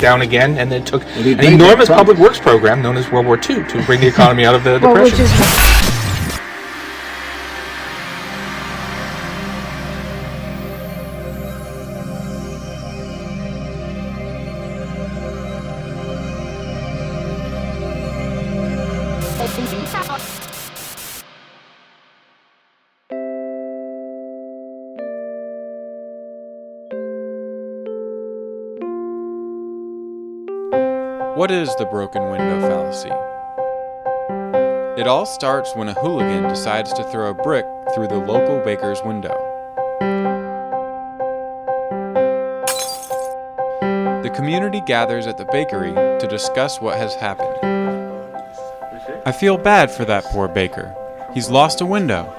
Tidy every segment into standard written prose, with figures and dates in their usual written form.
down again, and it took Well, an enormous public works program known as World War II to bring the economy out of the depression. What is the broken window fallacy? It all starts when a hooligan decides to throw a brick through the local baker's window. The community gathers at the bakery to discuss what has happened. I feel bad for that poor baker. He's lost a window.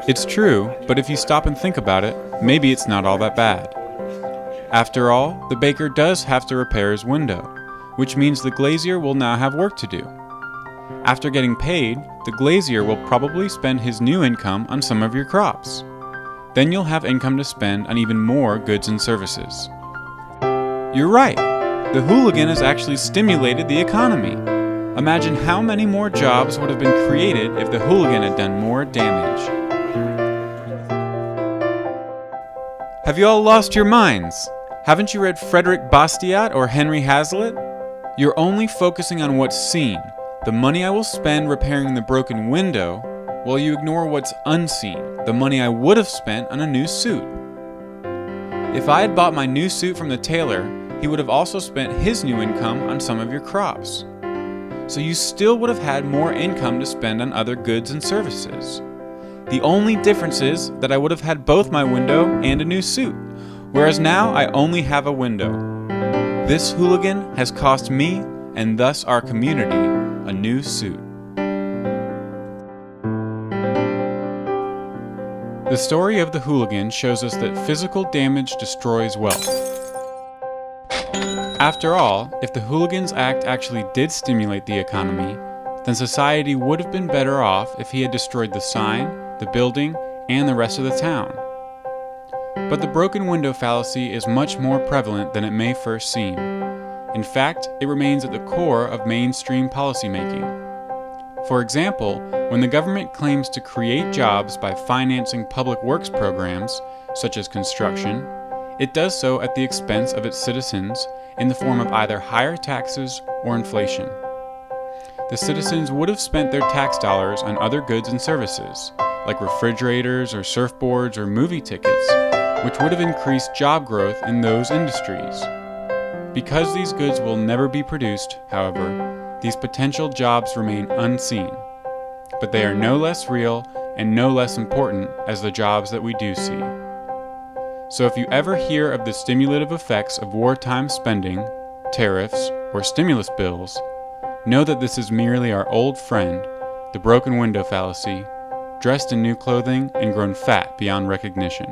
It's true, but if you stop and think about it, maybe it's not all that bad. After all, the baker does have to repair his window, which means the glazier will now have work to do. After getting paid, the glazier will probably spend his new income on some of your crops. Then you'll have income to spend on even more goods and services. You're right, the hooligan has actually stimulated the economy. Imagine how many more jobs would have been created if the hooligan had done more damage. Have you all lost your minds? Haven't you read Frederick Bastiat or Henry Hazlitt? You're only focusing on what's seen, the money I will spend repairing the broken window, while you ignore what's unseen, the money I would have spent on a new suit. If I had bought my new suit from the tailor, he would have also spent his new income on some of your crops. So you still would have had more income to spend on other goods and services. The only difference is that I would have had both my window and a new suit, whereas now I only have a window. This hooligan has cost me, and thus our community, a new suit. The story of the hooligan shows us that physical damage destroys wealth. After all, if the hooligan's act actually did stimulate the economy, then society would have been better off if he had destroyed the sign, the building, and the rest of the town. But the broken window fallacy is much more prevalent than it may first seem. In fact, it remains at the core of mainstream policymaking. For example, when the government claims to create jobs by financing public works programs, such as construction, it does so at the expense of its citizens in the form of either higher taxes or inflation. The citizens would have spent their tax dollars on other goods and services, like refrigerators or surfboards or movie tickets, which would have increased job growth in those industries. Because these goods will never be produced, however, these potential jobs remain unseen, but they are no less real and no less important as the jobs that we do see. So if you ever hear of the stimulative effects of wartime spending, tariffs, or stimulus bills, know that this is merely our old friend, the broken window fallacy, dressed in new clothing and grown fat beyond recognition.